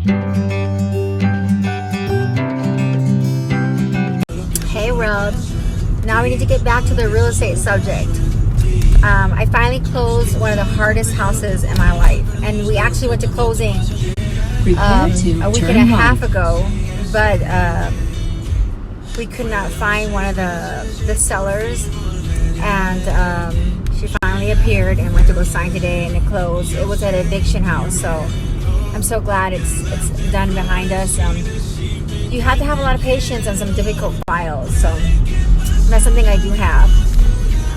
Hey Rob, now we need to get back to the real estate subject. I finally closed one of the hardest houses in my life, and we actually went to closing a week and a half ago, but we could not find one of the sellers, and she finally appeared and went to go sign today, and it closed. It was at an eviction house, so I'm so glad it's done behind us. You have to have a lot of patience on some difficult files, so that's something I do have.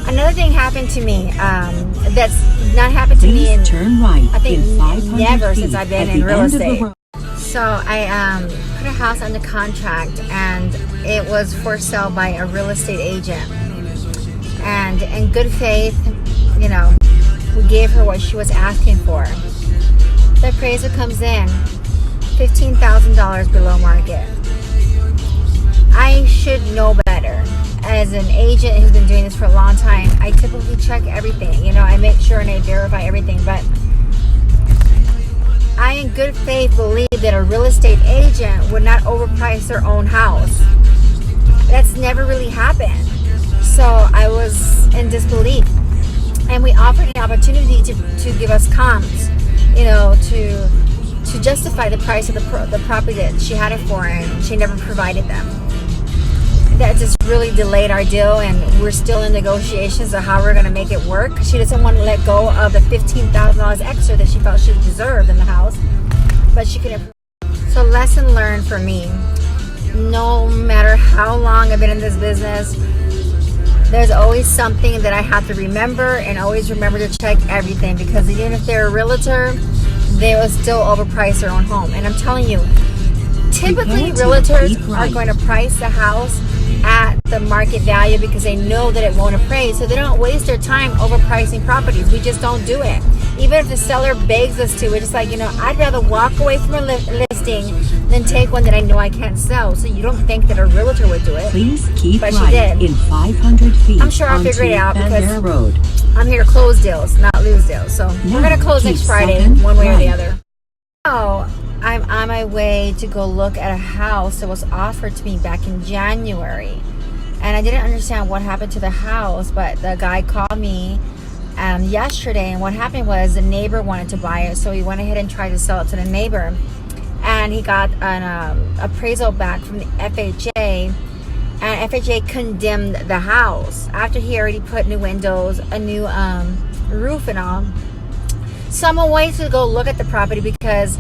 Another thing happened to me that's not happened to me in, I think, never since I've been in real estate. So I put a house under contract, and it was for sale by a real estate agent. And in good faith, you know, we gave her what she was asking for. The appraiser comes in $15,000 below market. I should know better. As an agent who's been doing this for a long time, I typically check everything. You know, I make sure and I verify everything. But I, in good faith, believe that a real estate agent would not overprice their own house. That's never really happened. So I was in disbelief. And we offered an opportunity to give us comps, you know, to justify the price of the property that she had it for, and she never provided them. That just really delayed our deal, and we're still in negotiations of how we're going to make it work. She doesn't want to let go of the $15,000 extra that she felt she deserved in the house, but she couldn't. So lesson learned for me, no matter how long I've been in this business, there's always something that I have to remember, and always remember to check everything, because even if they're a realtor, they will still overprice their own home. And I'm telling you, typically realtors are going to price the house at the market value because they know that it won't appraise, so they don't waste their time overpricing properties. We just don't do it. Even if the seller begs us to, we're just like, you know, I'd rather walk away from a listing than take one that I know I can't sell. So you don't think that a realtor would do it. Please keep but right she did. In 500 feet. I'm sure I'll figure it out, because Road. I'm here to close deals, not lose deals. So we're going to close next Friday, one way or the other. Oh, I'm on my way to go look at a house that was offered to me back in January, and I didn't understand what happened to the house, but the guy called me yesterday, and what happened was the neighbor wanted to buy it, so he went ahead and tried to sell it to the neighbor, and he got an appraisal back from the FHA, and FHA condemned the house after he already put new windows, a new roof and all. So I'm waiting to go look at the property, because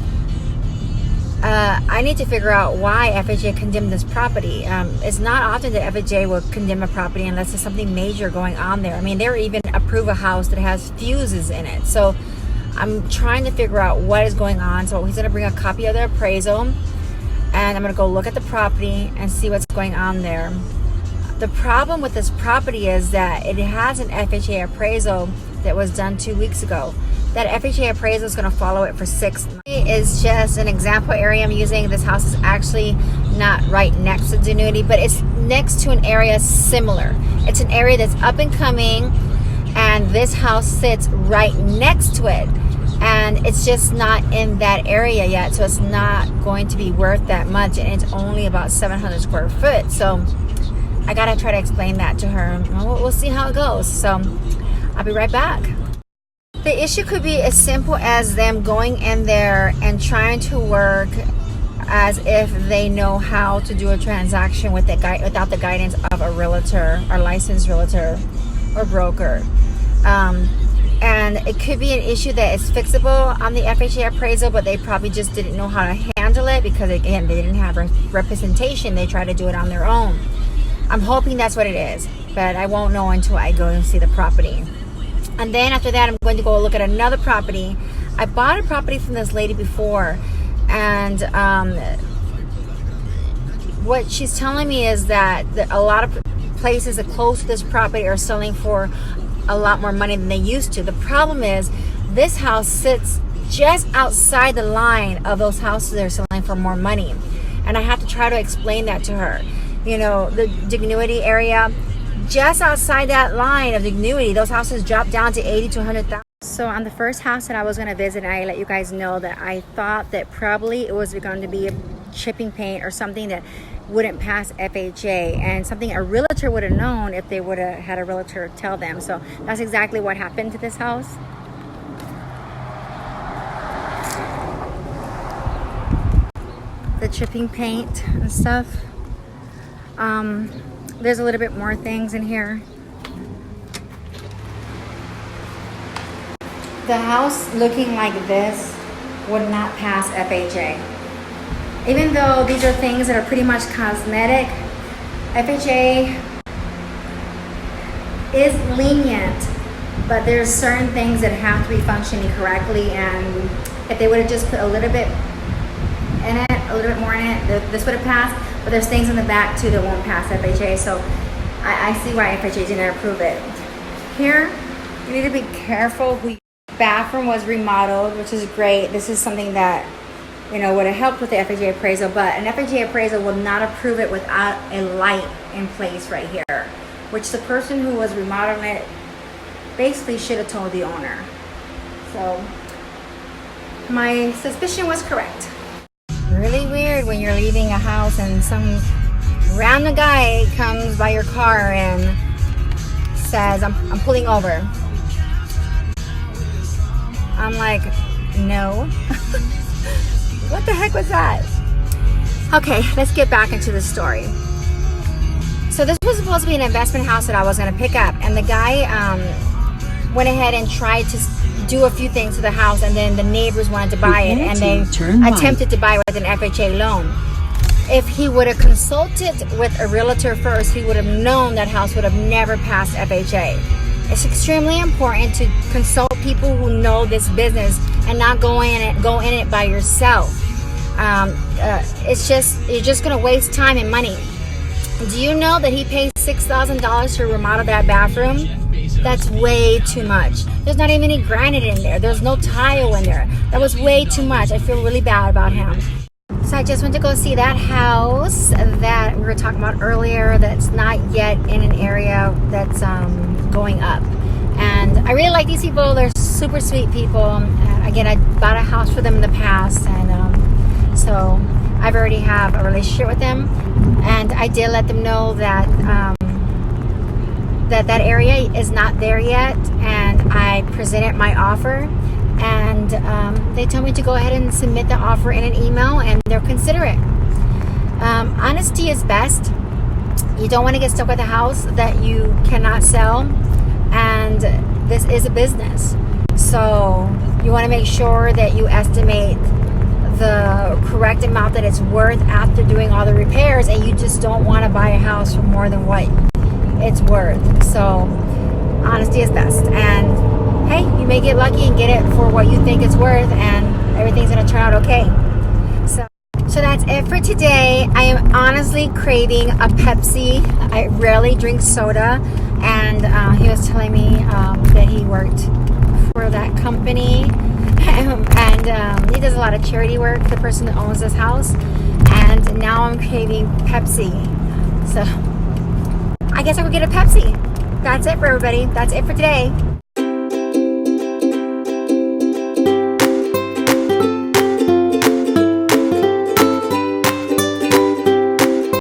I need to figure out why FHA condemned this property. It's not often that FHA will condemn a property unless there's something major going on there. I mean, they even approve a house that has fuses in it. So I'm trying to figure out what is going on. So he's going to bring a copy of the appraisal, and I'm going to go look at the property and see what's going on there. The problem with this property is that it has an FHA appraisal that was done 2 weeks ago. That FHA appraisal is going to follow it for 6 months. It's just an example area I'm using. This house is actually not right next to Dignity, but it's next to an area similar. It's an area that's up and coming, and this house sits right next to it. And it's just not in that area yet, so it's not going to be worth that much, and it's only about 700 square foot. So I got to try to explain that to her. We'll see how it goes. So I'll be right back. The issue could be as simple as them going in there and trying to work as if they know how to do a transaction with without the guidance of a realtor or licensed realtor or broker. And it could be an issue that is fixable on the FHA appraisal, but they probably just didn't know how to handle it because, again, they didn't have representation. They tried to do it on their own. I'm hoping that's what it is, but I won't know until I go and see the property. And then after that, I'm going to go look at another property. I bought a property from this lady before, and what she's telling me is that a lot of places that close to this property are selling for a lot more money than they used to. The problem is this house sits just outside the line of those houses that are selling for more money, and I have to try to explain that to her. You know, the Dignity area, just outside that line of Dignity, those houses drop down to 80 to 100,000. So on the first house that I was going to visit, I let you guys know that I thought that probably it was going to be a chipping paint or something that wouldn't pass FHA, and something a realtor would have known if they would have had a realtor tell them. So that's exactly what happened to this house. The chipping paint and stuff. There's a little bit more things in here. The house looking like this would not pass FHA. Even though these are things that are pretty much cosmetic, FHA is lenient, but there's certain things that have to be functioning correctly, and if they would have just put a little bit in it, a little bit more in it, this would have passed. But there's things in the back too that won't pass FHA, so I see why FHA didn't approve it. Here, you need to be careful. Bathroom was remodeled, which is great. This is something that, you know, would have helped with the FHA appraisal, but an FHA appraisal will not approve it without a light in place right here, which the person who was remodeling it basically should have told the owner. So my suspicion was correct. Really weird when you're leaving a house and some random guy comes by your car and says, I'm pulling over. I'm like, no. What the heck was that? Okay, let's get back into the story. So this was supposed to be an investment house that I was going to pick up, and the guy went ahead and tried to do a few things to the house, and then the neighbors wanted to buy it, and they attempted to buy it with an FHA loan. If he would have consulted with a realtor first, he would have known that house would have never passed FHA. It's extremely important to consult people who know this business and not go in it by yourself. You're just gonna waste time and money. Do you know that he paid $6,000 to remodel that bathroom? That's way too much. There's not even any granite in there. There's no tile in there. That was way too much. I feel really bad about him. So I just went to go see that house that we were talking about earlier that's not yet in an area that's going up. And I really like these people. They're super sweet people. Again, I bought a house for them in the past, and so I've already have a relationship with them. And I did let them know that that area is not there yet, and I presented my offer. And they told me to go ahead and submit the offer in an email, and they'll consider it. Honesty is best. You don't want to get stuck with a house that you cannot sell, and this is a business. So you want to make sure that you estimate the correct amount that it's worth after doing all the repairs, and you just don't want to buy a house for more than what it's worth. So honesty is best. And hey, you may get lucky and get it for what you think it's worth, and everything's going to turn out okay. So that's it for today. I am honestly craving a Pepsi. I rarely drink soda, and he was telling me that he worked for that company, and he does a lot of charity work, the person that owns this house, and now I'm craving Pepsi. So I guess I will get a Pepsi. That's it for everybody. That's it for today.